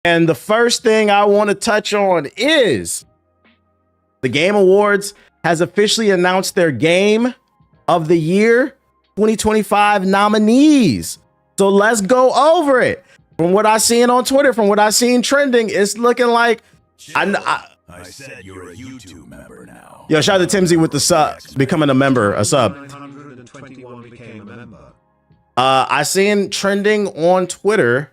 And the first thing I want to touch on is the Game Awards has officially announced their Game of the Year 2025 nominees. So let's go over it. From what I seen on Twitter, from what I seen trending, it's looking like I said you're a YouTube member now. Yo, shout out to Timsy with the sub, becoming a sub. 921 became a member. I seen trending on Twitter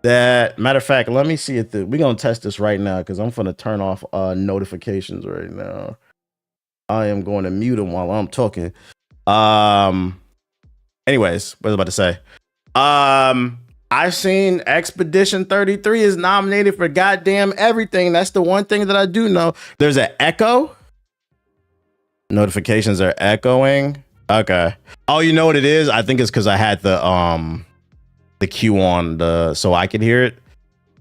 that, matter of fact, let me see if we're gonna test this right now because I'm gonna turn off notifications right now. I am going to mute them while I'm talking. Anyways, what was I about to say? I've seen Expedition 33 is nominated for goddamn everything. That's the one thing that I do know. There's an echo. Notifications are echoing. Okay. Oh, you know what it is? I think it's because I had the cue on so I could hear it.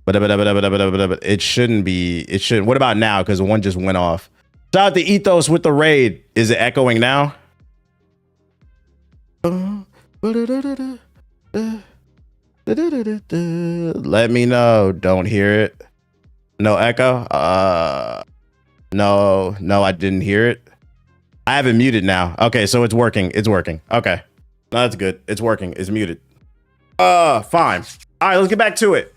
But it shouldn't be. It shouldn't. What about now? Because one just went off. Shout out to Ethos with the raid. Is it echoing now? Let me know. Don't hear it. No echo. No, I didn't hear it. I have it muted now. Okay, so it's working. It's working. Okay. No, that's good. It's working. It's muted. Fine. All right, let's get back to it.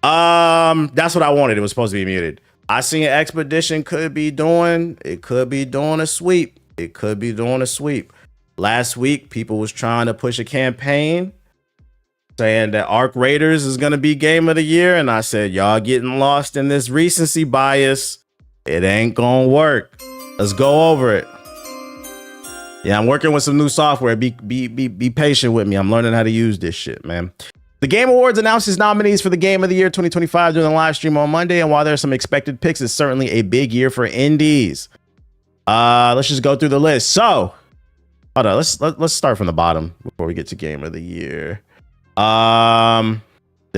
That's what I wanted. It was supposed to be muted. I seen Expedition could be doing a sweep. It could be doing a sweep. Last week, people was trying to push a campaign saying that Arc Raiders is going to be Game of the Year. And I said, y'all getting lost in this recency bias. It ain't going to work. Let's go over it. Yeah, I'm working with some new software. Be patient with me. I'm learning how to use this shit, man. The Game Awards announced its nominees for the Game of the Year 2025 during the live stream on Monday. And while there are some expected picks, it's certainly a big year for indies. Let's just go through the list. So, hold on. Let's start from the bottom before we get to Game of the Year. All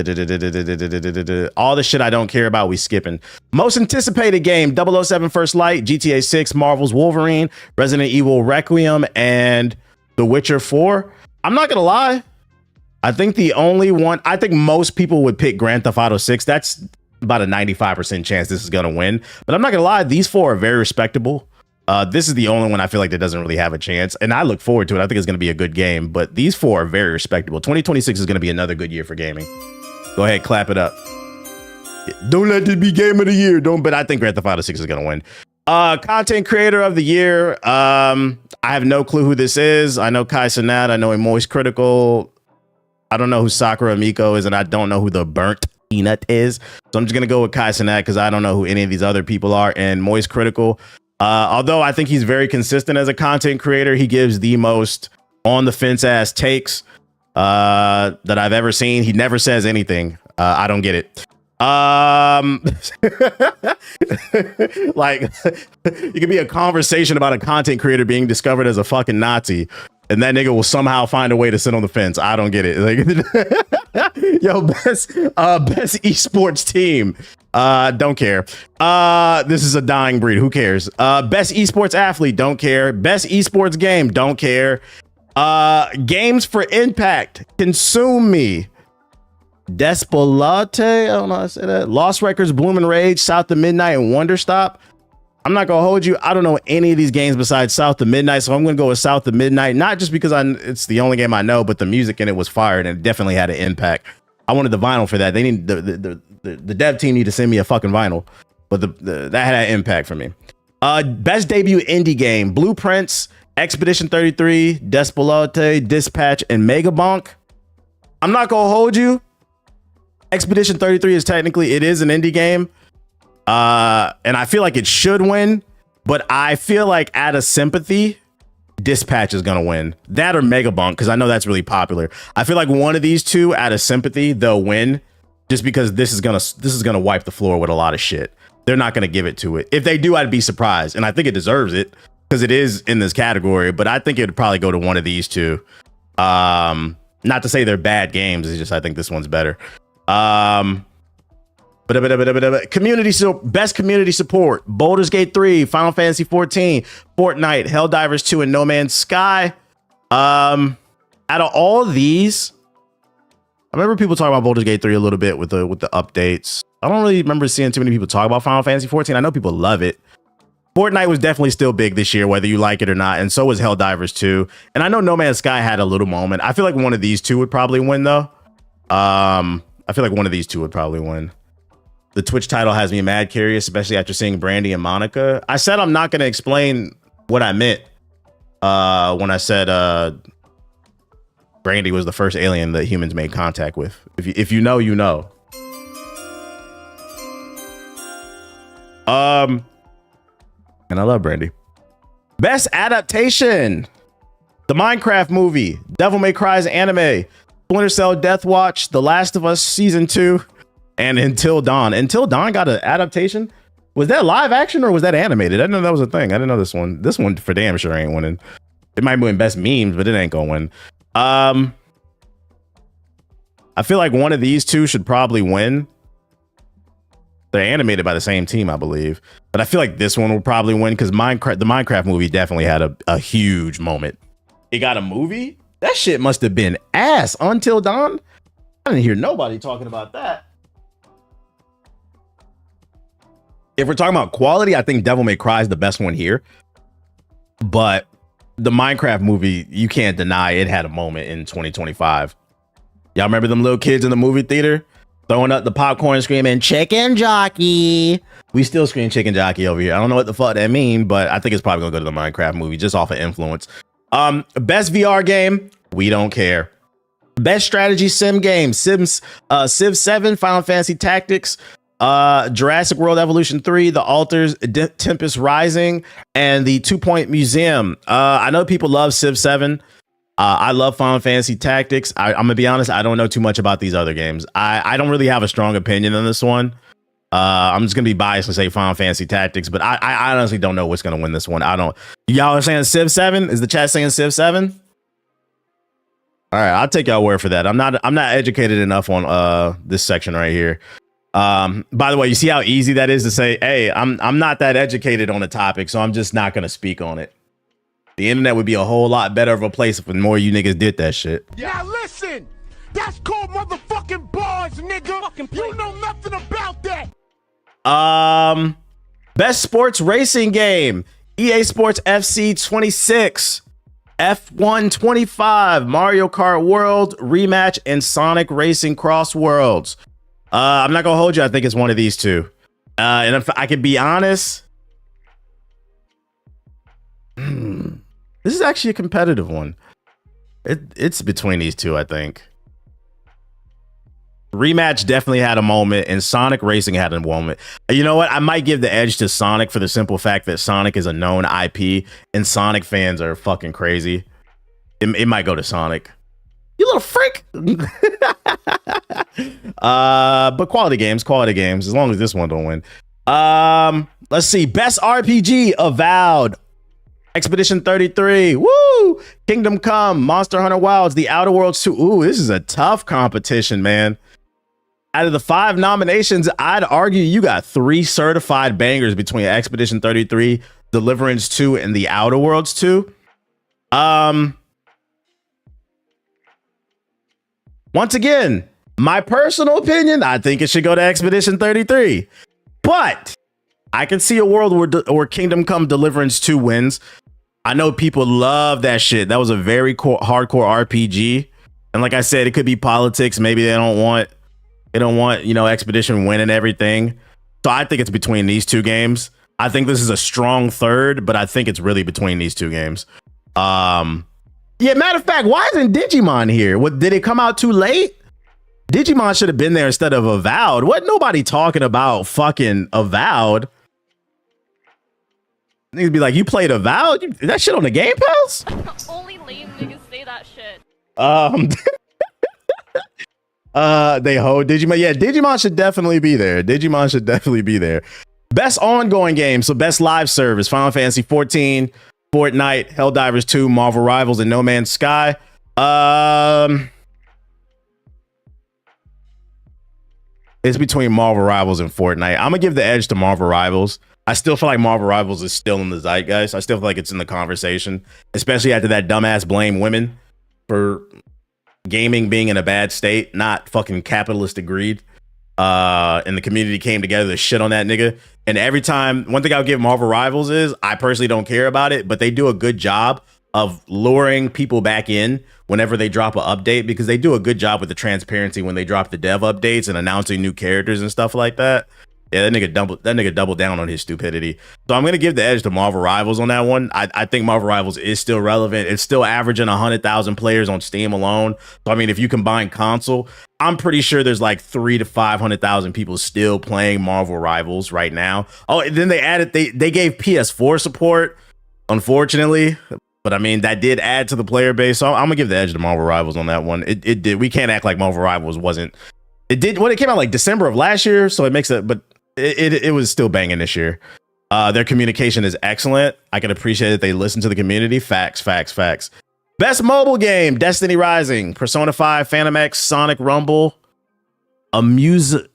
the shit I don't care about, we skipping. Most anticipated game: 007 First Light, GTA 6, Marvel's Wolverine, Resident Evil Requiem, and The Witcher 4. I'm not gonna lie. I think the only one, I think most people would pick Grand Theft Auto 6. That's about a 95% chance this is gonna win. But I'm not gonna lie, these four are very respectable. This is the only one I feel like that doesn't really have a chance, and I look forward to it. I think it's going to be a good game, but these four are very respectable. 2026 is going to be another good year for gaming. Go ahead, clap it up. Don't let this be Game of the Year. But I think Grand Theft Auto 6 is going to win. Content Creator of the Year. I have no clue who this is. I know Kai Cenat. I know a Moist Critical. I don't know who Sakura Miko is, and I don't know who the Burnt Peanut is. So I'm just going to go with Kai Cenat because I don't know who any of these other people are. And Moist Critical. Although I think he's very consistent as a content creator, he gives the most on the fence ass takes that I've ever seen. He never says anything. I don't get it. Like, it could be a conversation about a content creator being discovered as a fucking Nazi, and that nigga will somehow find a way to sit on the fence. I don't get it. Like, yo, best esports team. Don't care. This is a dying breed. Who cares? Best esports athlete. Don't care. Best esports game. Don't care. Games for impact. Consume Me. Despolate. I don't know how to say that. Lost Records, Bloom and Rage, South to Midnight, and Wonder Stop. I'm not gonna hold you. I don't know any of these games besides South to Midnight, so I'm gonna go with South to Midnight. Not just because it's the only game I know, but the music in it was fired and it definitely had an impact. I wanted the vinyl for that. They need the dev team need to send me a fucking vinyl, but that had an impact for me. Best debut indie game: Blueprints, Expedition 33, Despolate, Dispatch, and Megabonk. I'm not gonna hold you. Expedition 33 is technically, it is an indie game. And I feel like it should win, but I feel like out of sympathy, Dispatch is gonna win. That or Megabonk, because I know that's really popular. I feel like one of these two, out of sympathy, they'll win, just because this is gonna wipe the floor with a lot of shit. They're not gonna give it to it. If they do, I'd be surprised, and I think it deserves it because it is in this category. But I think it'd probably go to one of these two. Not to say they're bad games, it's just I think this one's better. Best community support: Baldur's Gate 3, Final Fantasy 14, Fortnite, Helldivers 2, and No Man's Sky. Out of all these, I remember people talking about Baldur's Gate 3 a little bit with the updates. I don't really remember seeing too many people talk about Final Fantasy 14. I know people love it. Fortnite was definitely still big this year, whether you like it or not, and so was Helldivers 2. And I know No Man's Sky had a little moment. I feel like one of these two would probably win, though. I feel like one of these two would probably win. The Twitch title has me mad curious, especially after seeing Brandy and Monica. I said I'm not going to explain what I meant when I said Brandy was the first alien that humans made contact with. If you know, you know. And I love Brandy. Best adaptation: the Minecraft movie, Devil May Cry's anime, Splinter Cell Death Watch, The Last of Us Season 2, and Until Dawn. Until Dawn got an adaptation? Was that live action or was that animated? I didn't know that was a thing. I didn't know this one. This one for damn sure ain't winning. It might win best memes, but it ain't gonna win. I feel like one of these two should probably win. They're animated by the same team, I believe. But I feel like this one will probably win because the Minecraft movie definitely had a huge moment. It got a movie? That shit must have been ass. Until Dawn? I didn't hear nobody talking about that. If we're talking about quality, I think Devil May Cry is the best one here. But the Minecraft movie, you can't deny it had a moment in 2025. Y'all remember them little kids in the movie theater? Throwing up the popcorn, screaming chicken jockey. We still scream chicken jockey over here. I don't know what the fuck that mean, but I think it's probably gonna go to the Minecraft movie just off of influence. Best VR game, we don't care. Best strategy sim game, Civ 7, Final Fantasy Tactics, Jurassic World Evolution 3, The Alters, Tempest Rising, and the 2 Point Museum. I know people love Civ 7. I love Final Fantasy Tactics. I'm gonna be honest, I don't know too much about these other games. I don't really have a strong opinion on this one. I'm just gonna be biased and say Final Fantasy Tactics, but I honestly don't know what's gonna win this one. I don't. Y'all are saying Civ 7? Is the chat saying Civ 7? All right, I'll take y'all word for that. I'm not educated enough on this section right here. By the way, you see how easy that is to say, hey, I'm not that educated on the topic, so I'm just not gonna speak on it. The internet would be a whole lot better of a place if more of you niggas did that shit. Now listen, that's called motherfucking bars, nigga. You know nothing about that. Best sports racing game: EA Sports FC 26, F1 25, Mario Kart World Rematch, and Sonic Racing Cross Worlds. I'm not gonna hold you. I think it's one of these two. And if I can be honest, this is actually a competitive one. It's between these two, I think. Rematch definitely had a moment, and Sonic Racing had a moment. You know what? I might give the edge to Sonic for the simple fact that Sonic is a known IP, and Sonic fans are fucking crazy. It might go to Sonic. You little freak. But quality games, as long as this one don't win. Let's see. Best RPG: Avowed, Expedition 33, woo! Kingdom Come, Monster Hunter Wilds, The Outer Worlds 2. Ooh, this is a tough competition, man. Out of the 5 nominations, I'd argue you got 3 certified bangers between Expedition 33, Deliverance 2, and The Outer Worlds 2. Once again, my personal opinion, I think it should go to Expedition 33. But I can see a world where Kingdom Come Deliverance 2 wins. I know people love that shit. That was a very hardcore RPG. And like I said, it could be politics. Maybe they don't want, you know, Expedition winning everything. So I think it's between these two games. I think this is a strong third, but I think it's really between these two games. Yeah, matter of fact, why isn't Digimon here? What, did it come out too late? Digimon should have been there instead of Avowed. What? Nobody talking about fucking Avowed. Niggas be like, you played Avowed? That shit on the Game Pass? Only lame niggas say that shit. They hold Digimon. Yeah, Digimon should definitely be there. Best ongoing game. So best live service: Final Fantasy 14, Fortnite, Helldivers 2, Marvel Rivals, and No Man's Sky. It's between Marvel Rivals and Fortnite. I'm gonna give the edge to Marvel Rivals. I still feel like Marvel Rivals is still in the zeitgeist. I still feel like it's in the conversation, especially after that dumbass blame women for gaming being in a bad state, not fucking capitalistic greed. and the community came together to shit on that nigga. And every time, one thing I'll give Marvel Rivals is I personally don't care about it, but they do a good job of luring people back in whenever they drop an update, because they do a good job with the transparency when they drop the dev updates and announcing new characters and stuff like that. Yeah, that nigga doubled down on his stupidity. So I'm gonna give the edge to Marvel Rivals on that one. I think Marvel Rivals is still relevant. It's still averaging 100,000 players on Steam alone. So I mean, if you combine console, I'm pretty sure there's like 300,000 to 500,000 people still playing Marvel Rivals right now. Oh, and then they gave PS4 support, unfortunately. But I mean, that did add to the player base. So I'm gonna give the edge to Marvel Rivals on that one. It did. We can't act like Marvel Rivals wasn't. It did. Well, it came out like December of last year, so it makes it. But it was still banging this year. Their communication is excellent. I can appreciate that they listen to the community. Facts. Best mobile game: Destiny Rising, Persona 5, Phantom X, Sonic Rumble, Uzumaki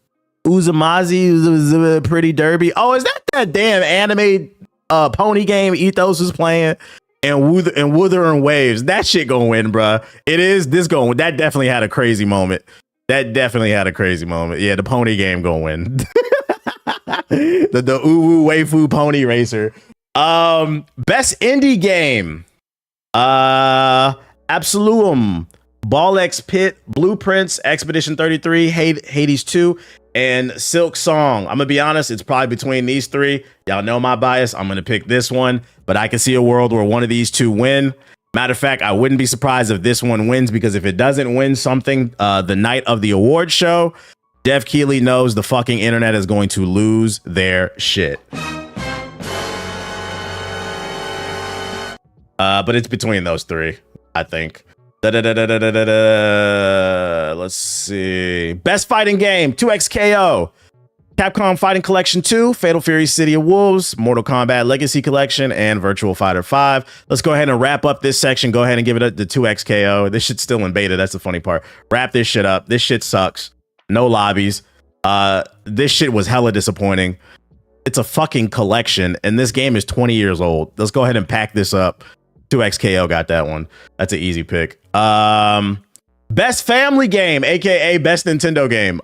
Pretty Derby. Oh, is that damn anime pony game Ethos is playing? And Wuthering Waves. That shit gonna win, bruh. It is. That definitely had a crazy moment. Yeah, the pony game gonna win. the Uwu Waifu Pony Racer. Best indie game. Absoluum, Ball X Pit, Blueprints, Expedition 33, Hades 2, and Silk Song. I'm gonna be honest, it's probably between these three. Y'all know my bias. I'm gonna pick this one, but I can see a world where one of these two win. Matter of fact, I wouldn't be surprised if this one wins, because if it doesn't win something the night of the award show, Jeff Keighley knows the fucking internet is going to lose their shit. But it's between those three, I think. Let's see. Best fighting game: 2XKO, Capcom Fighting Collection 2, Fatal Fury City of Wolves, Mortal Kombat Legacy Collection, and Virtual Fighter 5. Let's go ahead and wrap up this section. Go ahead and give it the 2XKO. This shit's still in beta. That's the funny part. Wrap this shit up. This shit sucks. No lobbies. This shit was hella disappointing. It's a fucking collection, and this game is 20 years old. Let's go ahead and pack this up. 2XKO got that one. That's an easy pick. Best family game, aka best Nintendo game.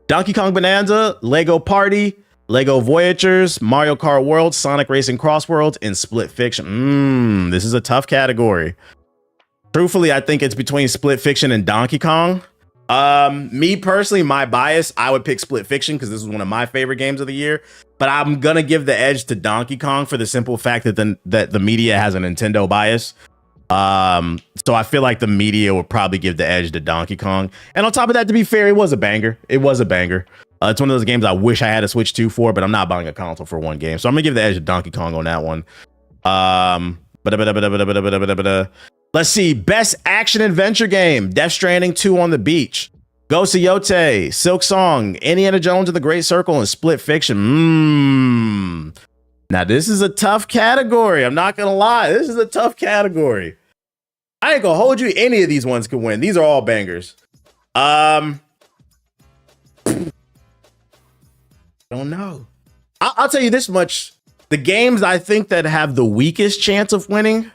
Donkey Kong Bonanza, Lego Party, Lego Voyagers, Mario Kart World, Sonic Racing Cross Worlds, and Split Fiction. This is a tough category. Truthfully, I think it's between Split Fiction and Donkey Kong. Me personally, my bias, I would pick Split Fiction because this is one of my favorite games of the year. But I'm gonna give the edge to Donkey Kong for the simple fact that the media has a Nintendo bias. So I feel like the media would probably give the edge to Donkey Kong. And on top of that, to be fair, it was a banger. It's one of those games I wish I had a Switch 2 for, but I'm not buying a console for one game. So I'm gonna give the edge to Donkey Kong on that one. Let's see. Best action adventure game: Death Stranding 2 on the Beach, Ghost of Yote, Silk Song, Indiana Jones and the Great Circle, and Split Fiction. Now this is a tough category. I'm not gonna lie. This is a tough category. I ain't gonna hold you. Any of these ones could win. These are all bangers. Don't know. I'll tell you this much. The games I think that have the weakest chance of winning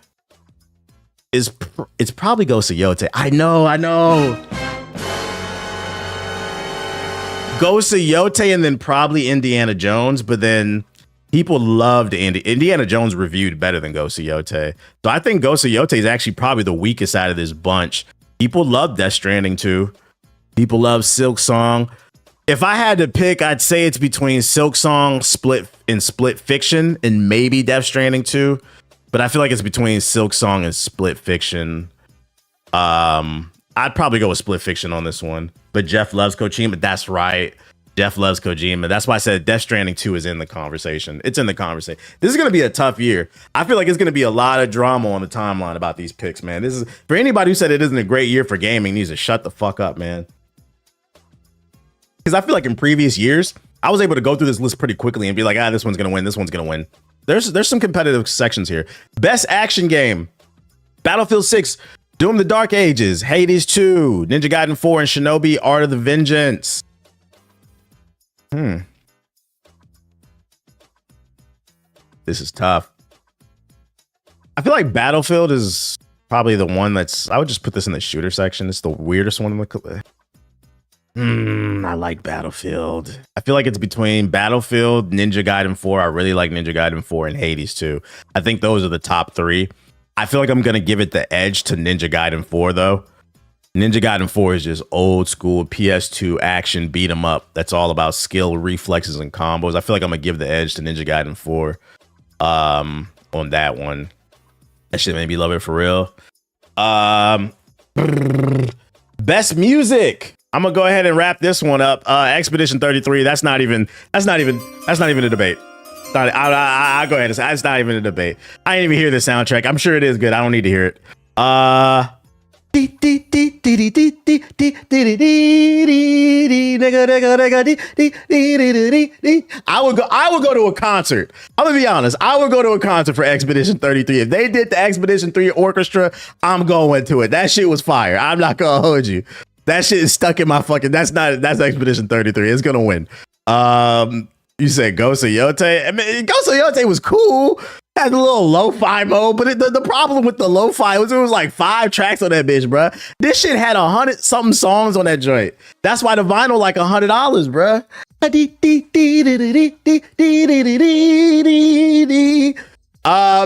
it's probably Ghost of Yote. I know. Ghost of Yote and then probably Indiana Jones, but then people loved Indiana Jones reviewed better than Ghost of Yote. So I think Ghost of Yote is actually probably the weakest out of this bunch. People love Death Stranding 2. People love Silk Song. If I had to pick, I'd say it's between Silk Song, Split Fiction, and maybe Death Stranding 2. But I feel like it's between Silk Song and Split Fiction. I'd probably go with Split Fiction on this one. But Jeff loves Kojima. That's right. Jeff loves Kojima. That's why I said Death Stranding 2 is in the conversation. It's in the conversation. This is going to be a tough year. I feel like it's going to be a lot of drama on the timeline about these picks, man. This is for anybody who said it isn't a great year for gaming needs to shut the fuck up, man. Because I feel like in previous years, I was able to go through this list pretty quickly and be like, this one's going to win. This one's going to win. There's some competitive sections here. Best action game: Battlefield 6, Doom the Dark Ages, Hades 2, Ninja Gaiden 4, and Shinobi Art of the Vengeance. This is tough. I feel like Battlefield is probably the one I would just put this in the shooter section. It's the weirdest one in the I like Battlefield. I feel like it's between Battlefield, Ninja Gaiden 4. I really like Ninja Gaiden 4 and Hades 2. I think those are the top 3. I feel like I'm going to give it the edge to Ninja Gaiden 4, though. Ninja Gaiden 4 is just old school PS2 action beat 'em up. That's all about skill, reflexes, and combos. I feel like I'm going to give the edge to Ninja Gaiden 4 on that one. That shit made me love it for real. Best music. I'm gonna go ahead and wrap this one up. Expedition 33. That's not even a debate. I'll go ahead and say it's not even a debate. I didn't even hear the soundtrack. I'm sure it is good. I don't need to hear it. I would go to a concert. I'm gonna be honest. I would go to a concert for Expedition 33. If they did the Expedition 3 orchestra, I'm going to it. That shit was fire. I'm not gonna hold you. That shit is stuck in my fucking. That's Expedition 33. It's gonna win. You said Ghost of Yote. I mean, Ghost of Yote was cool. Had a little lo-fi mode, but the problem with the lo-fi was it was like 5 tracks on that bitch, bruh. This shit had 100-something songs on that joint. That's why the vinyl like $100, bruh.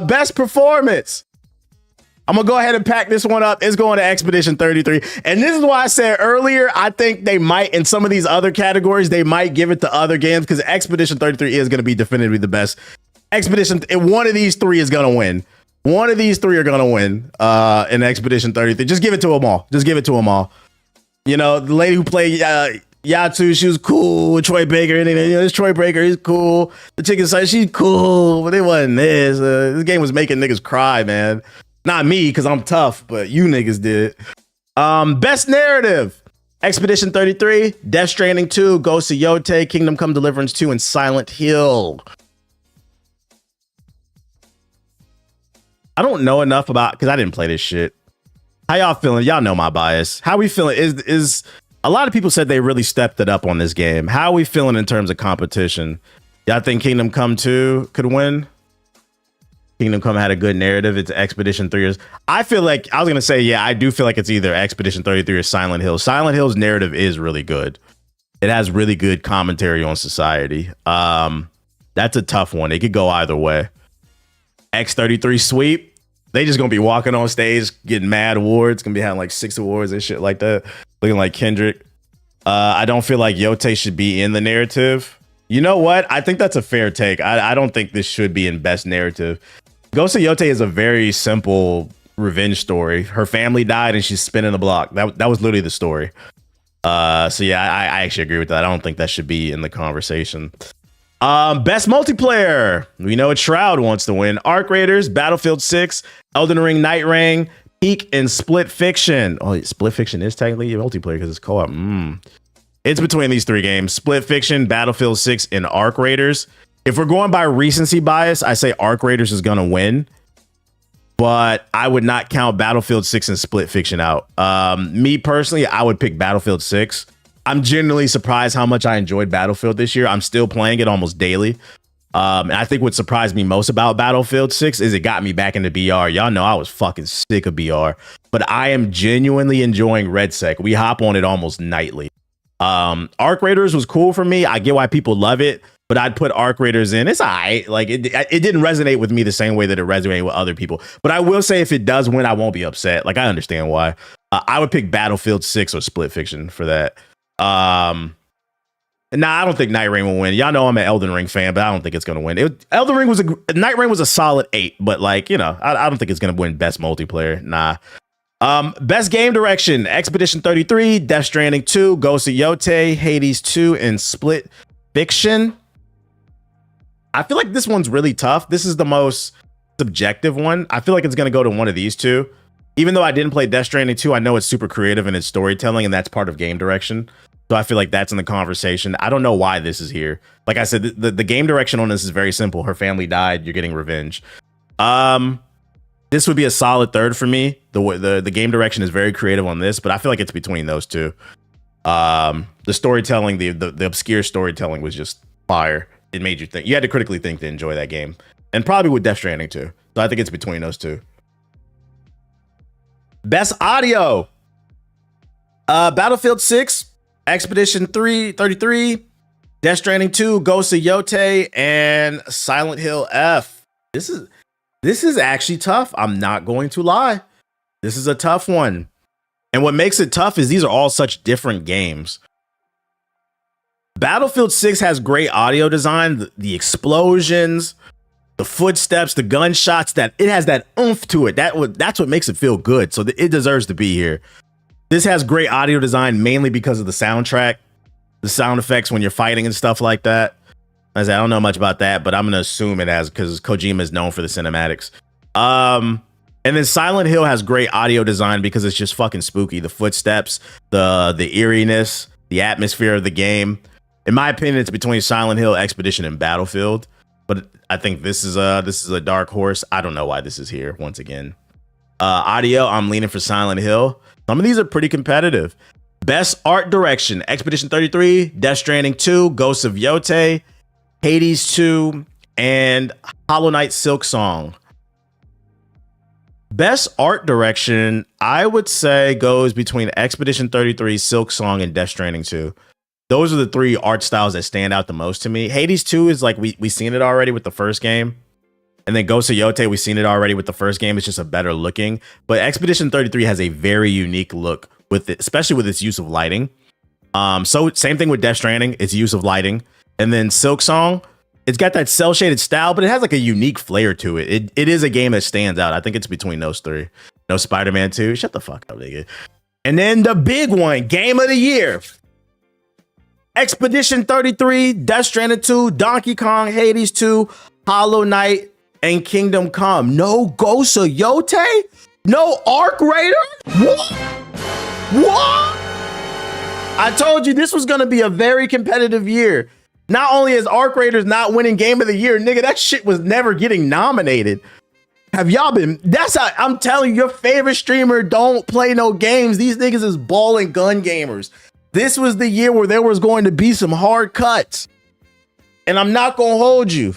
Best performance. I'm gonna go ahead and pack this one up. It's going to Expedition 33. And this is why I said earlier, I think they might, in some of these other categories, they might give it to other games because Expedition 33 is going to be definitively the best. Expedition, one of these 3 is going to win. One of these 3 are going to win in Expedition 33. Just give it to them all. Just give it to them all. You know, the lady who played Yatu, she was cool. Troy Baker, and this Troy Baker, he's cool. The chicken side, she's cool, but it wasn't this. This game was making niggas cry, man. Not me, because I'm tough, but you niggas did. Best narrative. Expedition 33, Death Stranding 2, Ghost of Yote, Kingdom Come Deliverance 2, and Silent Hill. I don't know enough about, because I didn't play this shit. How y'all feeling? Y'all know my bias. How we feeling? Is a lot of people said they really stepped it up on this game. How are we feeling in terms of competition? Y'all think Kingdom Come 2 could win? Kingdom Come had a good narrative. It's Expedition 3. I feel like, I was going to say, yeah, I do feel like it's either Expedition 33 or Silent Hill. Silent Hill's narrative is really good. It has really good commentary on society. That's a tough one. It could go either way. X33 sweep. They just going to be walking on stage, getting mad awards. Going to be having like 6 awards and shit like that. Looking like Kendrick. I don't feel like Yote should be in the narrative. You know what? I think that's a fair take. I don't think this should be in best narrative. Ghost of Yote is a very simple revenge story. Her family died and she's spinning the block. That was literally the story. So yeah, I actually agree with that. I don't think that should be in the conversation. Best multiplayer. We know Shroud wants to win. Arc Raiders, Battlefield 6, Elden Ring, Night Ring, Peak, and Split Fiction. Oh, Split Fiction is technically a multiplayer because it's co-op. It's between these 3 games. Split Fiction, Battlefield 6, and Arc Raiders. If we're going by recency bias, I say Arc Raiders is going to win. But I would not count Battlefield 6 and Split Fiction out. Me personally, I would pick Battlefield 6. I'm genuinely surprised how much I enjoyed Battlefield this year. I'm still playing it almost daily. And I think what surprised me most about Battlefield 6 is it got me back into BR. Y'all know I was fucking sick of BR. But I am genuinely enjoying RedSec. We hop on it almost nightly. Arc Raiders was cool for me. I get why people love it, but I'd put Arc Raiders in. It's all right. Like it didn't resonate with me the same way that it resonated with other people. But I will say if it does win, I won't be upset. Like I understand why. I would pick Battlefield 6 or Split Fiction for that. I don't think Night Ring will win. Y'all know I'm an Elden Ring fan, but I don't think it's gonna win. Night Ring was a solid 8, but like I don't think it's gonna win best multiplayer. Nah. Best game direction, Expedition 33, Death Stranding 2, Ghost of Yote, Hades 2, and Split Fiction. I feel like this one's really tough. This is the most subjective one. I feel like it's going to go to one of these 2. Even though I didn't play Death Stranding 2, I know it's super creative in its storytelling, and that's part of game direction. So I feel like that's in the conversation. I don't know why this is here. Like I said, the game direction on this is very simple. Her family died. You're getting revenge. This would be a solid 3rd for me. The game direction is very creative on this, but I feel like it's between those 2. The storytelling, the obscure storytelling was just fire. It made you think. You had to critically think to enjoy that game, and probably with Death Stranding too. So I think it's between those 2. Best audio. Battlefield 6, Expedition 33, Death Stranding 2, Ghost of Yote, and Silent Hill F. This is actually tough. I'm not going to lie. This is a tough one. And what makes it tough is these are all such different games. Battlefield 6 has great audio design, the explosions, the footsteps, the gunshots, that it has that oomph to it. That's what makes it feel good. So it deserves to be here. This has great audio design mainly because of the soundtrack, the sound effects when you're fighting and stuff like that. I don't know much about that, but I'm going to assume it has because Kojima is known for the cinematics. And then Silent Hill has great audio design because it's just fucking spooky. The footsteps, the eeriness, the atmosphere of the game. In my opinion, it's between Silent Hill, Expedition, and Battlefield. But I think this is a dark horse. I don't know why this is here once again. Audio, I'm leaning for Silent Hill. Some of these are pretty competitive. Best art direction, Expedition 33, Death Stranding 2, Ghosts of Yote, Hades 2, and Hollow Knight Silksong. Best art direction, I would say, goes between Expedition 33, Silksong, and Death Stranding 2. Those are the three art styles that stand out the most to me. Hades 2 is like we seen it already with the first game. And then Ghost of Yote, we've seen it already with the first game. It's just a better looking. But Expedition 33 has a very unique look with it, especially with its use of lighting. So same thing with Death Stranding, its use of lighting. And then Silksong, it's got that cell shaded style, but it has like a unique flair to it. It is a game that stands out. I think it's between those three. No Spider-Man 2. Shut the fuck up, nigga. And then the big one, Game of the Year. Expedition 33, Death Stranding 2, Donkey Kong, Hades 2, Hollow Knight, and Kingdom Come. No Ghost of Yote? No Arc Raider? What? I told you this was going to be a very competitive year. Not only is Arc Raiders not winning Game of the Year, nigga, that shit was never getting nominated. Have y'all been? That's how I'm telling you, your favorite streamer don't play no games. These niggas is ball and gun gamers. This was the year where there was going to be some hard cuts. And I'm not going to hold you.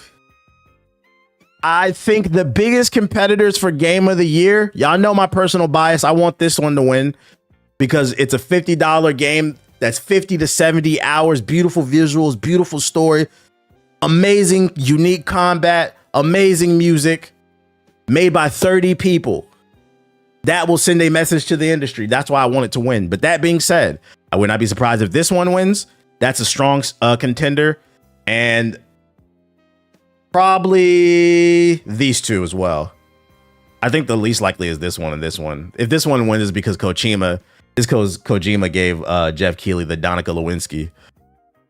I think the biggest competitors for Game of the Year, y'all know my personal bias. I want this one to win because it's a $50 game that's 50 to 70 hours, beautiful visuals, beautiful story, amazing, unique combat, amazing music, made by 30 people. That will send a message to the industry. That's why I want it to win. But that being said, I would not be surprised if this one wins. That's a strong contender. And probably these two as well. I think the least likely is this one and this one. If this one wins, it's because Kojima gave Jeff Keighley the Donica Lewinsky.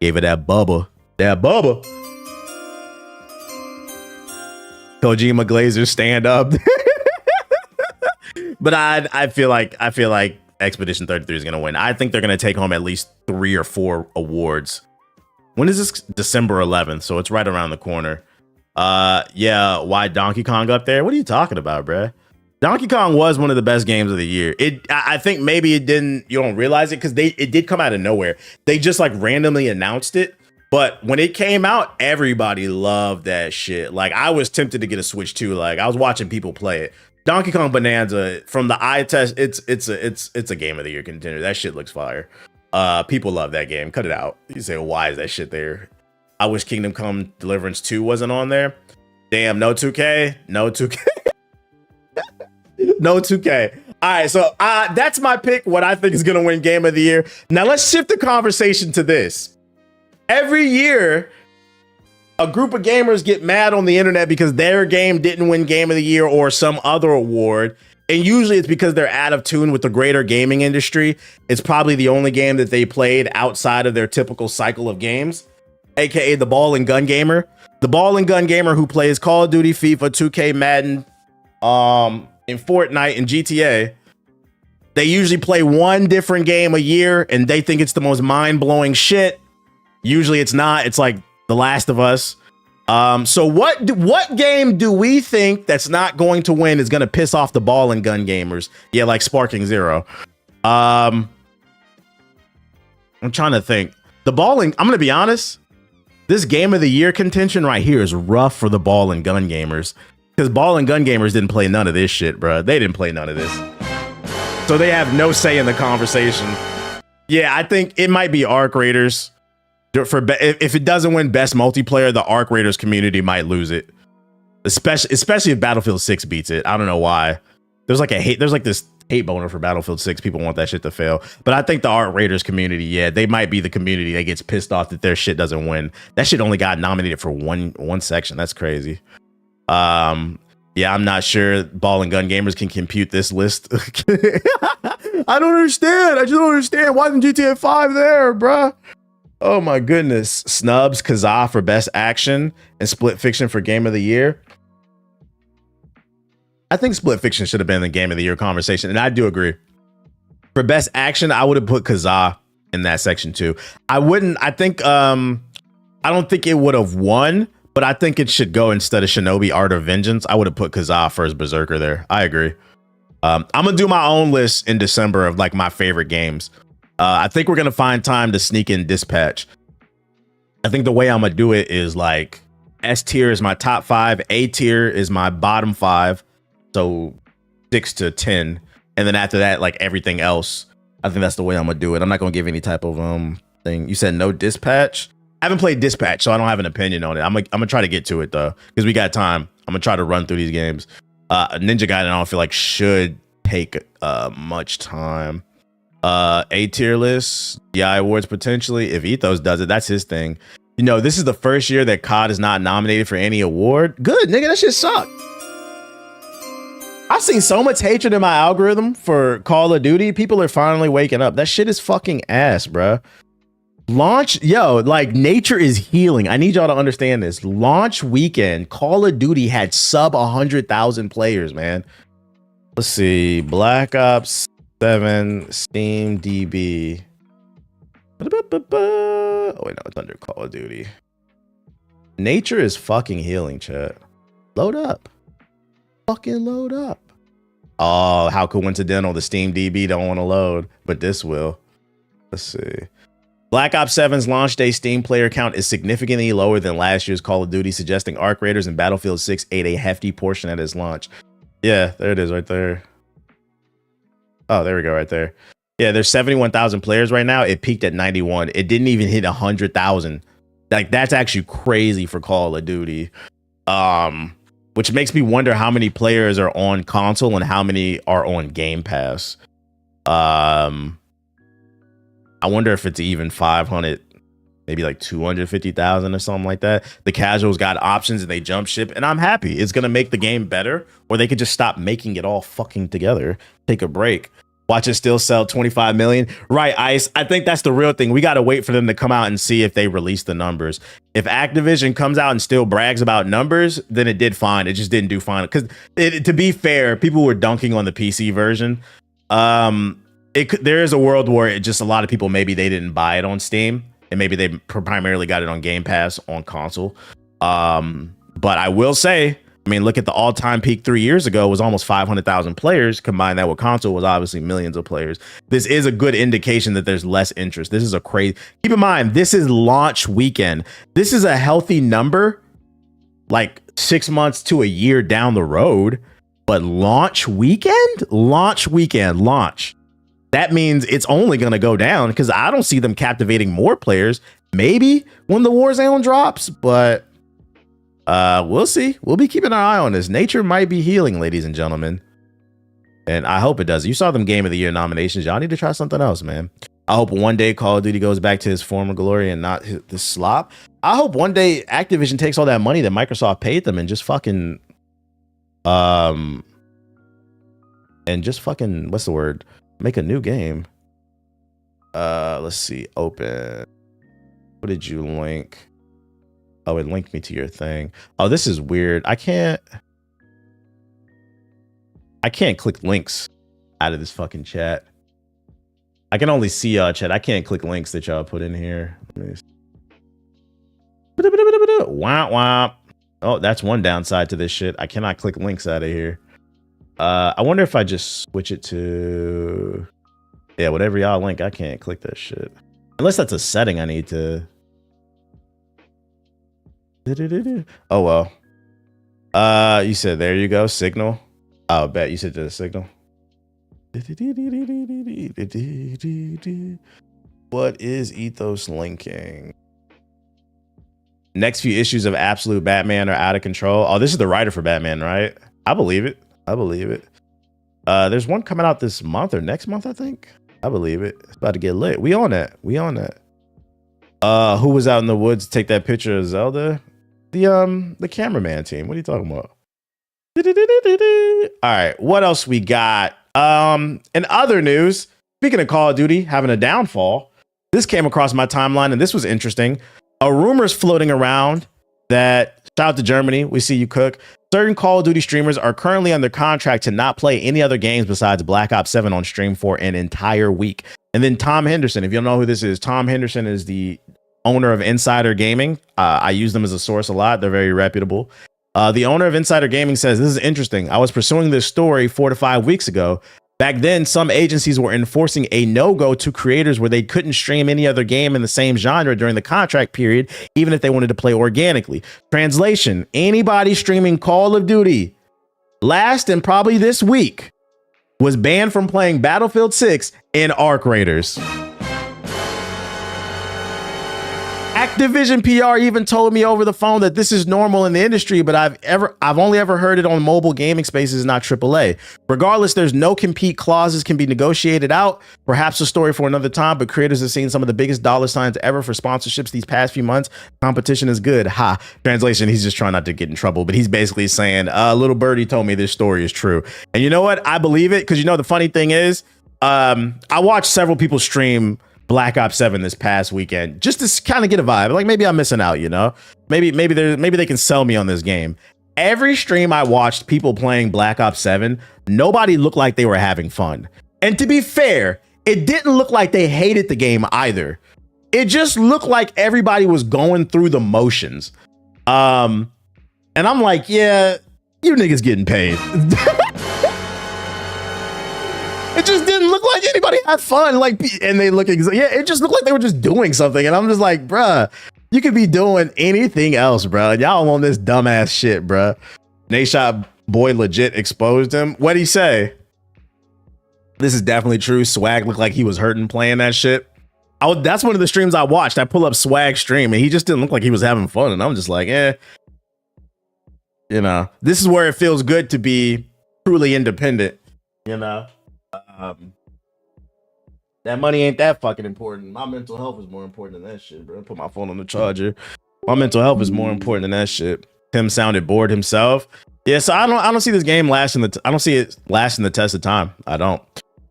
Gave it that bubba. That bubba. Kojima Glazers stand up. But I feel like Expedition 33 is going to win. I think they're going to take home at least 3 or 4 awards. When is this? December 11th. So it's right around the corner. Yeah. Why Donkey Kong up there? What are you talking about, bruh? Donkey Kong was one of the best games of the year. I think maybe you don't realize it because it did come out of nowhere. They just like randomly announced it. But when it came out, everybody loved that shit. Like I was tempted to get a Switch too. Like I was watching people play it. Donkey Kong Bonanza, from the eye test, it's a Game of the Year contender. That shit looks fire. People love that game. Cut it out. You say, well, why is that shit there? I wish Kingdom Come Deliverance 2 wasn't on there. Damn, no 2K. No 2K. No 2K. All right, so that's my pick, what I think is going to win Game of the Year. Now, let's shift the conversation to this. Every year, a group of gamers get mad on the internet because their game didn't win Game of the Year or some other award. And usually it's because they're out of tune with the greater gaming industry. It's probably the only game that they played outside of their typical cycle of games, aka the ball and gun gamer. The ball and gun gamer who plays Call of Duty, FIFA, 2K, Madden, in Fortnite and GTA. They usually play one different game a year and they think it's the most mind-blowing shit. Usually it's not. It's like The Last of Us. So what game do we think that's not going to win is going to piss off the ball and gun gamers? Yeah, like Sparking Zero. I'm trying to think. I'm going to be honest. This Game of the Year contention right here is rough for the ball and gun gamers. Because ball and gun gamers didn't play none of this shit, bro. They didn't play none of this. So they have no say in the conversation. Yeah, I think it might be Arc Raiders. If it doesn't win best multiplayer, the Arc Raiders community might lose it. Especially if Battlefield 6 beats it. I don't know why. There's like this hate boner for Battlefield 6. People want that shit to fail. But I think the Arc Raiders community, yeah, they might be the community that gets pissed off that their shit doesn't win. That shit only got nominated for one section. That's crazy. Yeah, I'm not sure Ball and Gun Gamers can compute this list. I don't understand. I just don't understand. Why isn't GTA 5 there, bruh? Oh my goodness. Snubs, Kazaa for Best Action, and Split Fiction for Game of the Year. I think Split Fiction should have been the Game of the Year conversation, and I do agree. For Best Action, I would have put Kazaa in that section too. I don't think it would have won, but I think it should go instead of Shinobi Art of Vengeance. I would have put Kazaa first Berserker there. I agree. I'm gonna do my own list in December of like my favorite games. I think we're gonna find time to sneak in Dispatch. I think the way I'm gonna do it is like S tier is my top 5, A tier is my bottom 5, so 6 to 10, and then after that, like everything else. I think that's the way I'm gonna do it. I'm not gonna give any type of thing. You said no Dispatch. I haven't played Dispatch, so I don't have an opinion on it. I'm gonna try to get to it though, because we got time. I'm gonna try to run through these games. Ninja Gaiden, I don't feel like should take much time. A tier list, DI awards potentially. If Ethos does it, that's his thing. You know, this is the first year that COD is not nominated for any award. Good, nigga, that shit sucked. I've seen so much hatred in my algorithm for Call of Duty. People are finally waking up. That shit is fucking ass, bruh. Launch, like nature is healing. I need y'all to understand this. Launch weekend, Call of Duty had sub 100,000 players, man. Let's see. Black Ops 7, Steam DB. Oh, wait, no, it's under Call of Duty. Nature is fucking healing, chat. Load up. Fucking load up. Oh, how coincidental. The Steam DB don't want to load, but this will. Let's see. Black Ops 7's launch day Steam player count is significantly lower than last year's Call of Duty, suggesting Arc Raiders and Battlefield 6 ate a hefty portion at its launch. Yeah, there it is right there. Oh, there we go right there. Yeah, there's 71,000 players right now. It peaked at 91. It didn't even hit 100,000. Like, that's actually crazy for Call of Duty. Which makes me wonder how many players are on console and how many are on Game Pass. I wonder if it's even 500, maybe like 250,000 or something like that. The casuals got options and they jump ship, and I'm happy. It's going to make the game better, or they could just stop making it all fucking together. Take a break. Watch it still sell 25 million. Right, Ice. I think that's the real thing. We got to wait for them to come out and see if they release the numbers. If Activision comes out and still brags about numbers, then it did fine. It just didn't do fine. Because to be fair, people were dunking on the PC version. There is a world where it just a lot of people, maybe they didn't buy it on Steam, and maybe they primarily got it on Game Pass on console. But I will say, I mean, look at the all-time peak 3 years ago was almost 500,000 players. Combine that with console was obviously millions of players. This is a good indication that there's less interest. This is a crazy. Keep in mind, this is launch weekend. This is a healthy number, like 6 months to a year down the road. But launch weekend. That means it's only going to go down because I don't see them captivating more players. Maybe when the Warzone drops, but we'll see. We'll be keeping our eye on this. Nature might be healing, ladies and gentlemen. And I hope it does. You saw them Game of the Year nominations. Y'all need to try something else, man. I hope one day Call of Duty goes back to his former glory and not this slop. I hope one day Activision takes all that money that Microsoft paid them and just fucking what's the word? Make a new game. Let's see. Open. What did you link? Oh, it linked me to your thing. Oh, this is weird. I can't click links out of this fucking chat. I can only see chat. I can't click links that y'all put in here. Womp womp. Oh, that's one downside to this shit. I cannot click links out of here. I wonder if I just switch it to, yeah, whatever y'all link. I can't click that shit unless that's a setting I need to. Oh well. You said there you go, Signal. Oh, bet you said the Signal. What is Ethos linking? Next few issues of Absolute Batman are out of control. Oh, this is the writer for Batman, right? I believe it. I believe it. There's one coming out this month or next month, I think. I believe it. It's about to get lit. We on that. We on that. Who was out in the woods to take that picture of Zelda? The cameraman team. What are you talking about? All right. What else we got? In other news, speaking of Call of Duty having a downfall, this came across my timeline and this was interesting. A rumor's floating around that, shout out to Germany, we see you cook. Certain Call of Duty streamers are currently under contract to not play any other games besides Black Ops 7 on stream for an entire week. And then Tom Henderson, if you don't know who this is, Tom Henderson is the owner of Insider Gaming. I use them as a source a lot. They're very reputable. The owner of Insider Gaming says, this is interesting. I was pursuing this story 4 to 5 weeks ago. Back then, some agencies were enforcing a no-go to creators where they couldn't stream any other game in the same genre during the contract period, even if they wanted to play organically. Translation, anybody streaming Call of Duty last and probably this week was banned from playing Battlefield 6 and Arc Raiders. Activision PR even told me over the phone that this is normal in the industry, but I've only ever heard it on mobile gaming spaces, not AAA. Regardless, there's no compete clauses can be negotiated out. Perhaps a story for another time, but creators have seen some of the biggest dollar signs ever for sponsorships these past few months. Competition is good. Ha. Translation, he's just trying not to get in trouble, but he's basically saying, little birdie told me this story is true. And you know what? I believe it because, the funny thing is, I watched several people stream Black Ops 7 this past weekend just to kind of get a vibe. Like maybe I'm missing out, maybe they can sell me on this game. Every stream I watched people playing Black Ops 7, nobody looked like they were having fun. And to be fair, it didn't look like they hated the game either. It just looked like everybody was going through the motions. And I'm like, yeah, you niggas getting paid. It just didn't look like anybody had fun. And they look, it just looked like they were just doing something. And I'm just like, bruh, you could be doing anything else, bruh. Y'all on this dumbass shit, bruh. Nayshot boy legit exposed him. What'd he say? This is definitely true. Swag looked like he was hurting playing that shit. That's one of the streams I watched. I pull up Swag stream and he just didn't look like he was having fun. And I'm just like, this is where it feels good to be truly independent, that money ain't that fucking important. My mental health is more important than that shit, bro. Put my phone on the charger. My mental health is more important than that shit. Tim sounded bored himself. Yeah, so I don't see this game lasting I don't see it lasting the test of time. I don't.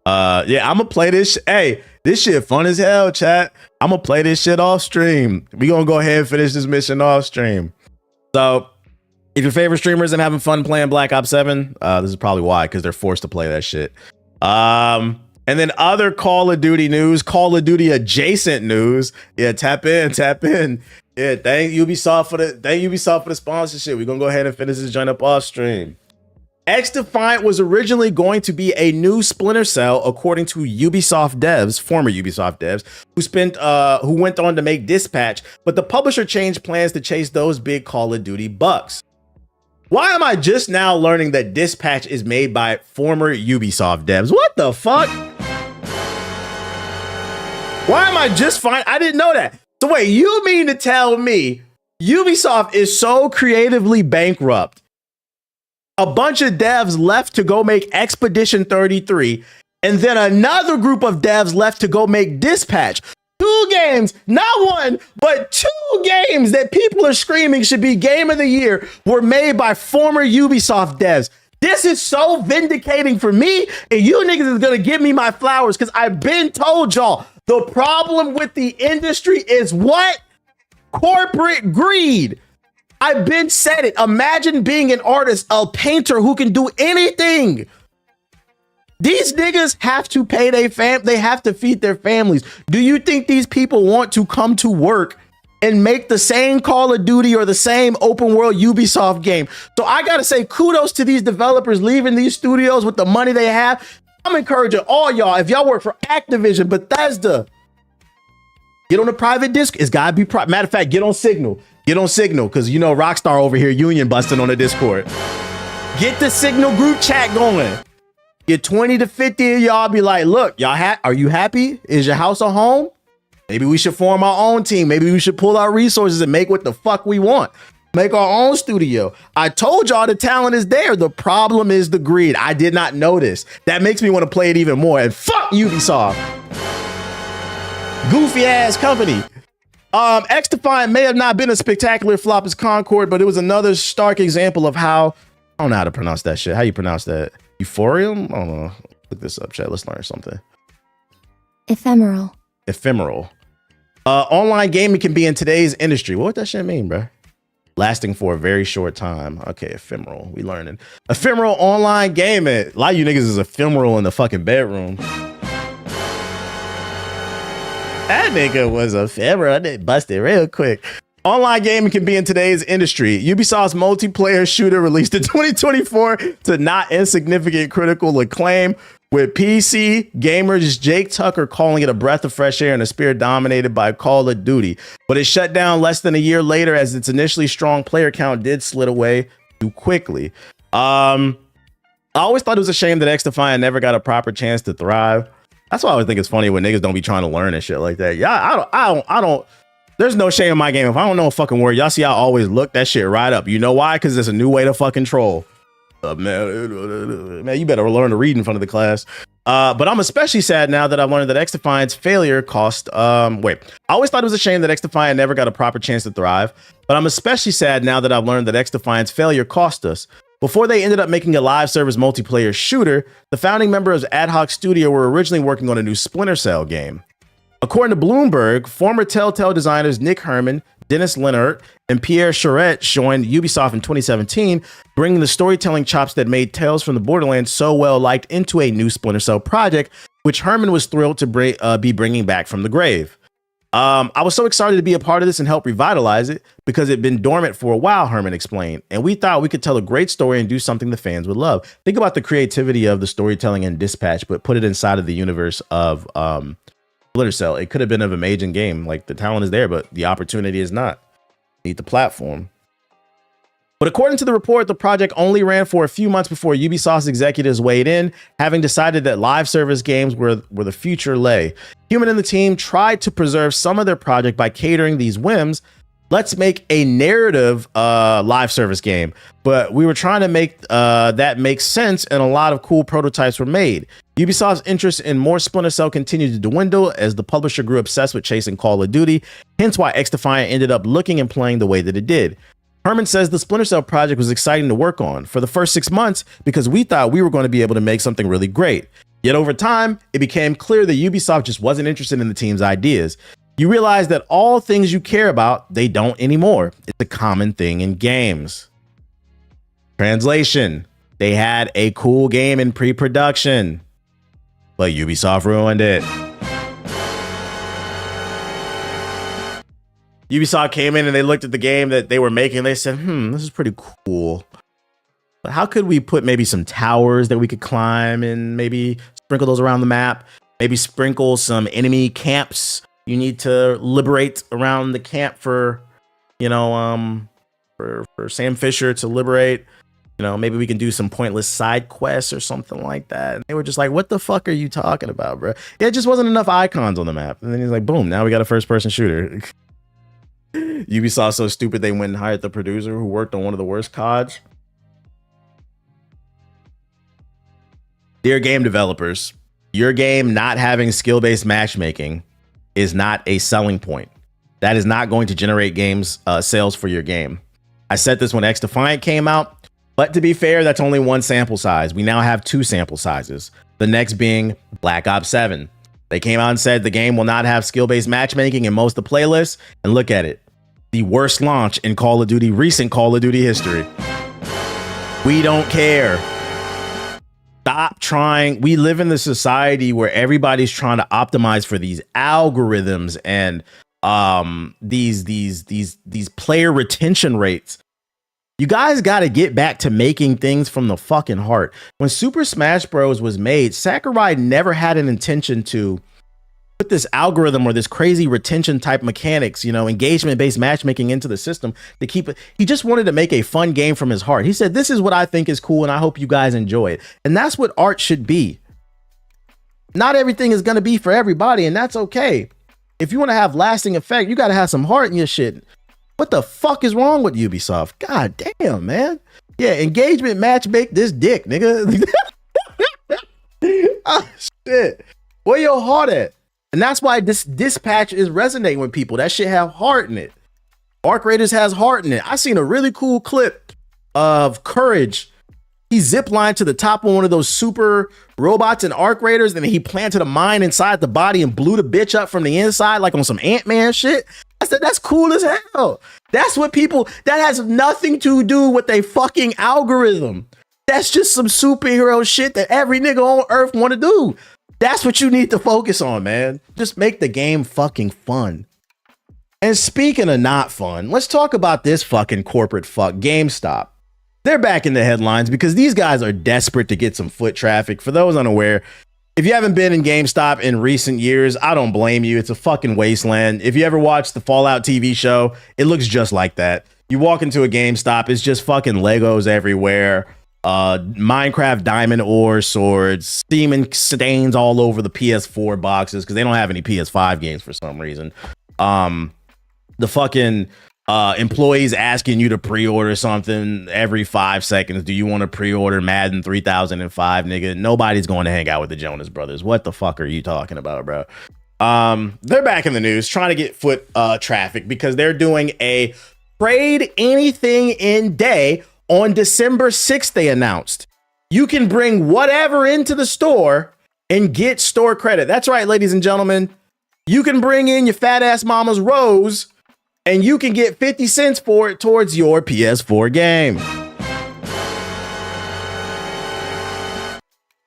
Yeah, I'm gonna play this. Hey, this shit fun as hell, chat. I'm gonna play this shit off stream. We gonna go ahead and finish this mission off stream. So if your favorite streamer isn't having fun playing Black Ops 7, this is probably why, because they're forced to play that shit. And then other Call of Duty news, Call of Duty adjacent news. Yeah, tap in. Yeah, thank Ubisoft for the sponsorship. We're gonna go ahead and finish this joint up off stream. XDefiant was originally going to be a new Splinter Cell, according to Ubisoft devs, former Ubisoft devs, who went on to make Dispatch, but the publisher changed plans to chase those big Call of Duty bucks. Why am I just now learning that Dispatch is made by former Ubisoft devs? What the fuck? Why am I just fine? I didn't know that. So wait, you mean to tell me Ubisoft is so creatively bankrupt? A bunch of devs left to go make Expedition 33, and then another group of devs left to go make Dispatch. 2 games, not one, but 2 games that people are screaming should be Game of the Year were made by former Ubisoft devs. This is so vindicating for me, and you niggas is gonna give me my flowers because I've been told y'all the problem with the industry is what? Corporate greed. I've been said it. Imagine being an artist, a painter who can do anything. These niggas have to pay they have to feed their families. Do you think these people want to come to work and make the same Call of Duty or the same open world Ubisoft game? So I gotta say kudos to these developers leaving these studios with the money they have. I'm encouraging all y'all, if y'all work for Activision, Bethesda, get on a private disc. It's gotta be matter of fact, get on Signal. Get on Signal, because Rockstar over here union busting on the Discord. Get the Signal group chat going. Get 20 to 50 of y'all, be like, look, y'all are you happy? Is your house a home? Maybe we should form our own team. Maybe we should pull our resources and make what the fuck we want. Make our own studio. I told y'all the talent is there. The problem is the greed. I did not know this. That makes me want to play it even more. And fuck Ubisoft. Goofy ass company. XDefiant may have not been a spectacular flop as Concord, but it was another stark example of how, I don't know how to pronounce that shit. How you pronounce that? Euphorium? I don't know. Look this up, chat. Let's learn something. Ephemeral. Ephemeral. Online gaming can be in today's industry. What that shit mean, bro? Lasting for a very short time. Okay, ephemeral. We learning. Ephemeral online gaming. A lot of you niggas is ephemeral in the fucking bedroom. That nigga was ephemeral. They busted real quick. Online gaming can be in today's industry. Ubisoft's multiplayer shooter released in 2024 to not insignificant critical acclaim, with PC gamers Jake Tucker calling it a breath of fresh air and a spirit dominated by Call of Duty. But it shut down less than a year later as its initially strong player count did slid away too quickly. I always thought it was a shame that XDefiant never got a proper chance to thrive. That's why I always think it's funny when niggas don't be trying to learn and shit like that. Yeah, I don't. There's no shame in my game. If I don't know a fucking word, y'all see I always look that shit right up. You know why? Because it's a new way to fucking troll. Man, you better learn to read in front of the class. But I'm especially sad now that I've learned that XDefiant's failure cost. I always thought it was a shame that XDefiant never got a proper chance to thrive. But I'm especially sad now that I've learned that XDefiant's failure cost us. Before they ended up making a live service multiplayer shooter, the founding members of Ad Hoc Studio were originally working on a new Splinter Cell game. According to Bloomberg, former Telltale designers Nick Herman, Dennis Lennart, and Pierre Charette joined Ubisoft in 2017, bringing the storytelling chops that made Tales from the Borderlands so well liked into a new Splinter Cell project, which Herman was thrilled to be bringing back from the grave. I was so excited to be a part of this and help revitalize it because it'd been dormant for a while, Herman explained. And we thought we could tell a great story and do something the fans would love. Think about the creativity of the storytelling in Dispatch, but put it inside of the universe of Splinter Cell. It could have been an amazing game. Like, the talent is there, but the opportunity is not. Need the platform. But according to the report, the project only ran for a few months before Ubisoft's executives weighed in, having decided that live service games were the future lay. Human and the team tried to preserve some of their project by catering these whims. Let's make a narrative live service game. But we were trying to make that make sense, and a lot of cool prototypes were made. Ubisoft's interest in more Splinter Cell continued to dwindle as the publisher grew obsessed with chasing Call of Duty, hence why XDefiant ended up looking and playing the way that it did. Herman says the Splinter Cell project was exciting to work on for the first 6 months because we thought we were going to be able to make something really great. Yet over time, it became clear that Ubisoft just wasn't interested in the team's ideas. You realize that all things you care about, they don't anymore. It's a common thing in games. Translation: they had a cool game in pre-production, but Ubisoft ruined it. Ubisoft came in and they looked at the game that they were making. And they said, this is pretty cool. But how could we put maybe some towers that we could climb and maybe sprinkle those around the map? Maybe sprinkle some enemy camps. You need to liberate around the camp for Sam Fisher to liberate. Maybe we can do some pointless side quests or something like that. And they were just like, what the fuck are you talking about, bro? It just wasn't enough icons on the map. And then he's like, boom, now we got a first person shooter. Ubisoft so stupid they went and hired the producer who worked on one of the worst CODs. Dear game developers, your game not having skill-based matchmaking is not a selling point. That is not going to generate games sales for your game. I said this when XDefiant came out, but to be fair, that's only one sample size. We now have 2 sample sizes. The next being Black Ops 7. They came out and said the game will not have skill-based matchmaking in most of the playlists, and look at it. The worst launch in recent Call of Duty history. We don't care. Stop trying. We live in the society where everybody's trying to optimize for these algorithms and these player retention rates. You guys got to get back to making things from the fucking heart. When Super Smash Bros. Was made, Sakurai never had an intention to put this algorithm or this crazy retention type mechanics, engagement based matchmaking into the system to keep it. He just wanted to make a fun game from his heart. He said, this is what I think is cool and I hope you guys enjoy it. And that's what art should be. Not everything is going to be for everybody, and that's okay. If you want to have lasting effect, you got to have some heart in your shit. What the fuck is wrong with Ubisoft? God damn, man. Yeah, engagement match make this dick, nigga. Oh, shit. Where your heart at? And that's why this dispatch is resonating with people. That shit have heart in it. Arc Raiders has heart in it. I seen a really cool clip of Courage. He ziplined to the top of one of those super robots in Arc Raiders, and he planted a mine inside the body and blew the bitch up from the inside like on some Ant-Man shit. I said, that's cool as hell. That's what people, that has nothing to do with a fucking algorithm. That's just some superhero shit that every nigga on earth want to do. That's what you need to focus on, man. Just make the game fucking fun. And speaking of not fun, let's talk about this fucking corporate fuck, GameStop. They're back in the headlines because these guys are desperate to get some foot traffic. For those unaware, if you haven't been in GameStop in recent years, I don't blame you. It's a fucking wasteland. If you ever watched the Fallout TV show, it looks just like that. You walk into a GameStop, it's just fucking Legos everywhere. Minecraft diamond ore swords, steaming stains all over the PS4 boxes because they don't have any PS5 games for some reason. The fucking employees asking you to pre-order something every 5 seconds. Do you want to pre-order Madden 3005, nigga? Nobody's going to hang out with the Jonas Brothers. What the fuck are you talking about, bro? They're back in the news trying to get foot traffic because they're doing a trade anything in day on December 6th. They announced you can bring whatever into the store and get store credit. That's right, ladies and gentlemen. You can bring in your fat ass mama's Rose and you can get 50 cents for it towards your PS4 game.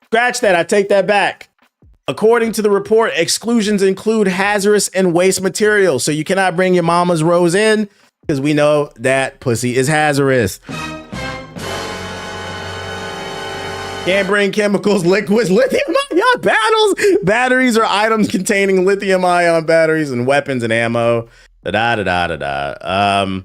Scratch that, I take that back. According to the report, exclusions include hazardous and waste materials. So you cannot bring your mama's Rose in because we know that pussy is hazardous. Can't bring chemicals, liquids, lithium-ion batteries or items containing lithium-ion batteries and weapons and ammo. I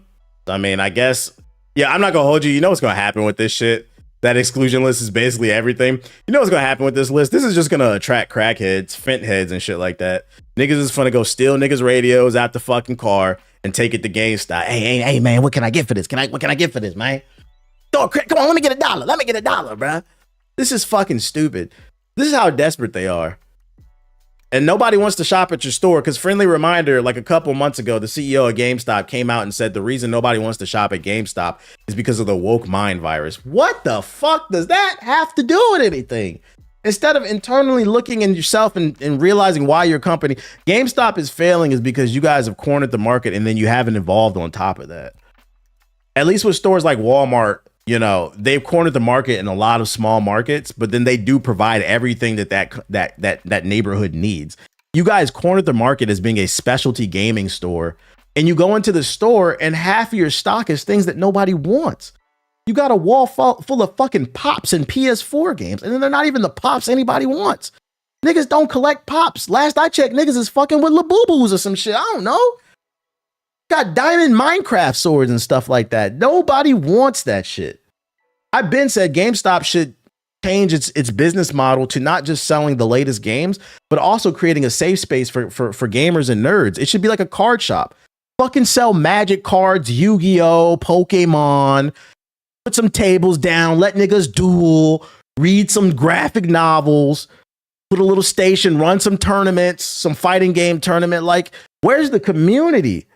mean, I guess, yeah, I'm not gonna hold you. You know what's gonna happen with this shit? That exclusion list is basically everything. You know what's gonna happen with this list? This is just gonna attract crackheads, fent heads, and shit like that. Niggas is gonna go steal niggas' radios out the fucking car and take it to GameStop. Hey, man, what can I get for this? What can I get for this, man? Come on, let me get $1. Let me get $1, bruh. This is fucking stupid. This is how desperate they are. And nobody wants to shop at your store because, friendly reminder, like a couple months ago, the CEO of GameStop came out and said the reason nobody wants to shop at GameStop is because of the woke mind virus. What the fuck does that have to do with anything? Instead of internally looking in yourself and realizing why your company, GameStop is failing is because you guys have cornered the market and then you haven't evolved on top of that. At least with stores like Walmart, you know, they've cornered the market in a lot of small markets, but then they do provide everything that neighborhood needs. You guys cornered the market as being a specialty gaming store, and you go into the store and half of your stock is things that nobody wants. You got a wall full of fucking pops and PS4 games, and then they're not even the pops anybody wants. Niggas don't collect pops. Last I checked, niggas is fucking with Labubu's or some shit. I don't know. Got diamond Minecraft swords and stuff like that. Nobody wants that shit. I've been said GameStop should change its business model to not just selling the latest games, but also creating a safe space for gamers and nerds. It should be like a card shop. Fucking sell Magic cards, Yu-Gi-Oh, Pokemon, put some tables down, let niggas duel, read some graphic novels, put a little station, run some tournaments, some fighting game tournament. Like, where's the community?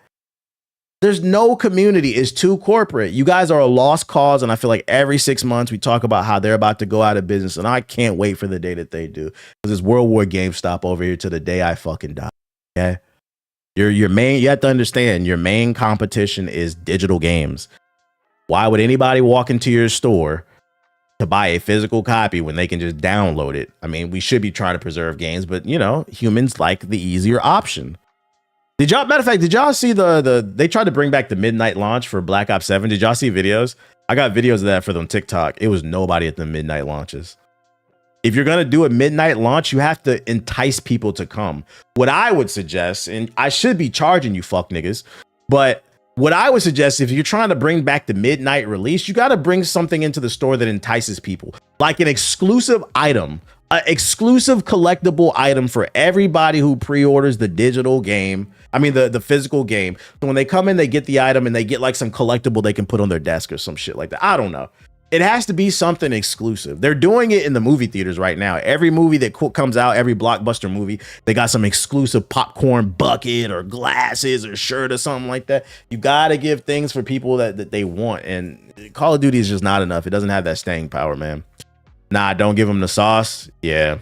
There's no community. It's too corporate. You guys are a lost cause. And I feel like every 6 months we talk about how they're about to go out of business. And I can't wait for the day that they do. Because it's World War GameStop over here to the day I fucking die. Okay. You have to understand your main competition is digital games. Why would anybody walk into your store to buy a physical copy when they can just download it? I mean, we should be trying to preserve games, but you know, humans like the easier option. Matter of fact, did y'all see they tried to bring back the midnight launch for Black Ops 7? Did y'all see videos? I got videos of that for them TikTok. It was nobody at the midnight launches. If you're going to do a midnight launch, you have to entice people to come. What I would suggest, and I should be charging you fuck niggas, but what I would suggest, if you're trying to bring back the midnight release, you got to bring something into the store that entices people, like an exclusive item An exclusive collectible item for everybody who pre-orders the digital game. I mean, the physical game. So when they come in, they get the item and they get like some collectible they can put on their desk or some shit like that. I don't know. It has to be something exclusive. They're doing it in the movie theaters right now. Every movie that comes out, every blockbuster movie, they got some exclusive popcorn bucket or glasses or shirt or something like that. You got to give things for people that they want. And Call of Duty is just not enough. It doesn't have that staying power, man. Nah, don't give them the sauce. Yeah.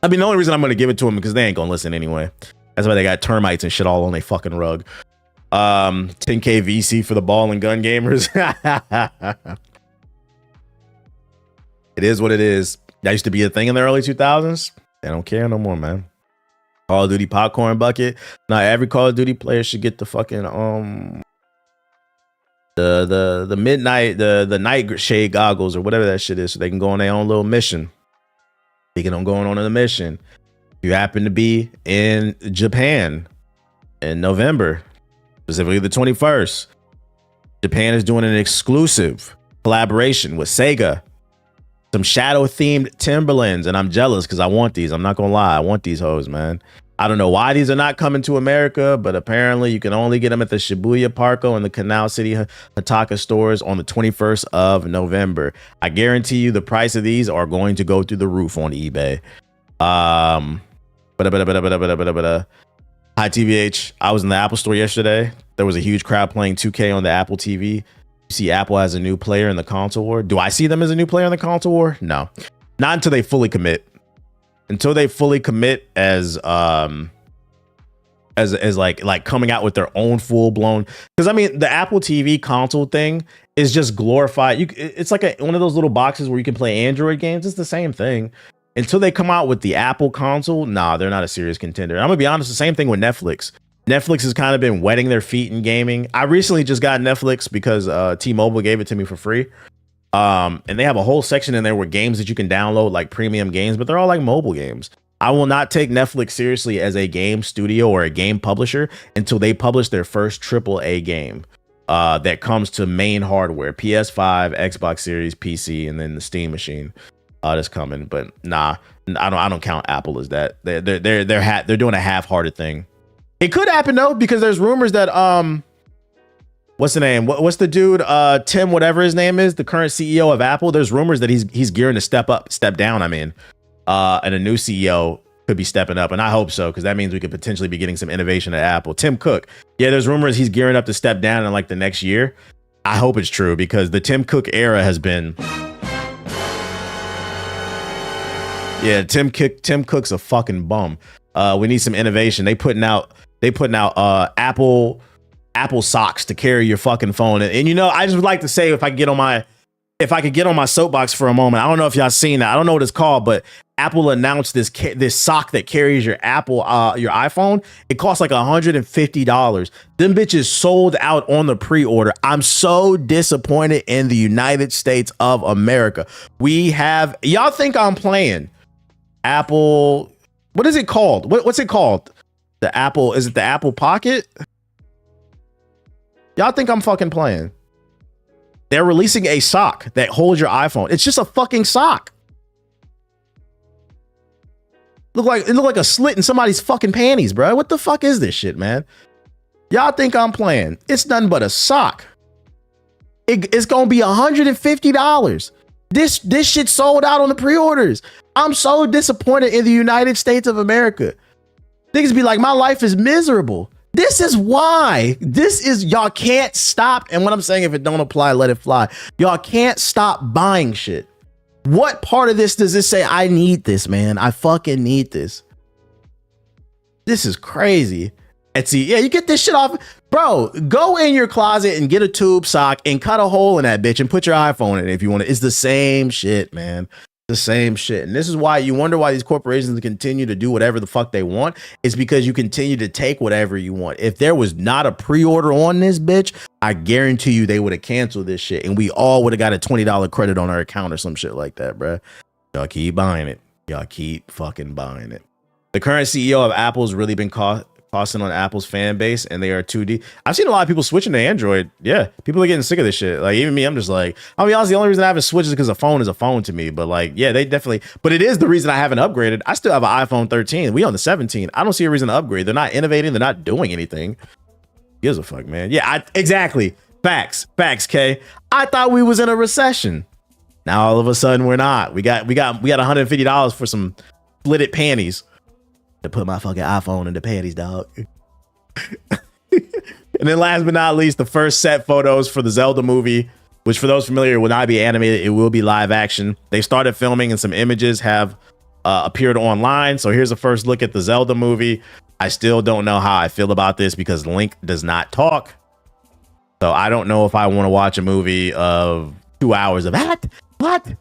I mean, the only reason I'm going to give it to them because they ain't going to listen anyway. That's why they got termites and shit all on their fucking rug. 10K VC for the ball and gun gamers. It is what it is. That used to be a thing in the early 2000s. They don't care no more, man. Call of Duty popcorn bucket. Now every Call of Duty player should get the fucking the midnight the night shade goggles or whatever that shit is, so they can go on their own little mission. Speaking of going on a mission, if you happen to be in Japan in November, specifically the 21st, Japan is doing an exclusive collaboration with Sega. Some shadow themed Timberlands, and I'm jealous because I want these. I'm not gonna lie, I want these hoes, man. I don't know why these are not coming to America, but apparently you can only get them at the Shibuya Parco and the Canal City Hataka stores on the 21st of November. I guarantee you the price of these are going to go through the roof on eBay. Hi TVH. I was in the Apple store yesterday. There was a huge crowd playing 2K on the Apple TV. See Apple as a new player in the console war. Do I see them as a new player in the console war? No, not until they fully commit. Until they fully commit as like coming out with their own full blown. Because I mean, the Apple TV console thing is just glorified. It's like one of those little boxes where you can play Android games. It's the same thing. Until they come out with the Apple console, nah, they're not a serious contender. I'm gonna be honest. The same thing with Netflix. Netflix has kind of been wetting their feet in gaming. I recently just got Netflix because T-Mobile gave it to me for free. And they have a whole section in there where games that you can download, like premium games, but they're all like mobile games. I will not take Netflix seriously as a game studio or a game publisher until they publish their first AAA game that comes to main hardware, PS5, Xbox Series, PC, and then the Steam machine that's coming. But nah, I don't count Apple as that. They're doing a half-hearted thing. It could happen though, because there's rumors that what's the name? What's the dude? Tim, whatever his name is, the current CEO of Apple. There's rumors that he's gearing to step down. I mean, and a new CEO could be stepping up, and I hope so, because that means we could potentially be getting some innovation at Apple. Tim Cook, yeah, there's rumors he's gearing up to step down in like the next year. I hope it's true, because the Tim Cook era has been. Yeah, Tim Cook's a fucking bum. We need some innovation. They putting out Apple socks to carry your fucking phone. And you know, I just would like to say, if I could get on my soapbox for a moment, I don't know if y'all seen that. I don't know what it's called, but Apple announced this sock that carries your your iPhone. It costs like $150. Them bitches sold out on the pre-order. I'm so disappointed in the United States of America. Y'all think I'm playing Apple? What is it called? What's it called? Is it the Apple Pocket? Y'all think I'm fucking playing? They're releasing a sock that holds your iPhone. It's just a fucking sock. It looked like a slit in somebody's fucking panties, bro. What the fuck is this shit, man? Y'all think I'm playing? It's nothing but a sock. It's gonna be $150. This shit sold out on the pre-orders. I'm so disappointed in the United States of America. Niggas be like, my life is miserable. This is why. Y'all can't stop. And what I'm saying, if it don't apply, let it fly. Y'all can't stop buying shit. What part of this does this say, I need this, man? I fucking need this. This is crazy. Etsy, yeah, you get this shit off. Bro, go in your closet and get a tube sock and cut a hole in that bitch and put your iPhone in it if you want it. It's the same shit, man. The same shit. And this is why you wonder why these corporations continue to do whatever the fuck they want. It's because you continue to take whatever you want. If there was not a pre-order on this bitch, I guarantee you they would have canceled this shit and we all would have got a $20 credit on our account or some shit like that, bro. Y'all keep buying it. Y'all keep fucking buying it. The current CEO of Apple's really been tossing on Apple's fan base, and they are 2D. I've seen a lot of people switching to Android. Yeah, people are getting sick of this shit. Like even me, I'm just like, I'll be honest, the only reason I haven't switched is because a phone is a phone to me. But like, yeah, they definitely. But it is the reason I haven't upgraded. I still have an iPhone 13. We on the 17. I don't see a reason to upgrade. They're not innovating. They're not doing anything. Gives a fuck, man. Yeah, exactly. Facts, K. I thought we was in a recession. Now all of a sudden we're not. We got $150 for some splitted panties to put my fucking iPhone in the panties, dog. And then last but not least, the first set photos for the Zelda movie, which for those familiar will not be animated. It will be live action. They started filming and some images have appeared online. So here's a first look at the Zelda movie. I still don't know how I feel about this because Link does not talk. So I don't know if I want to watch a movie of 2 hours of what?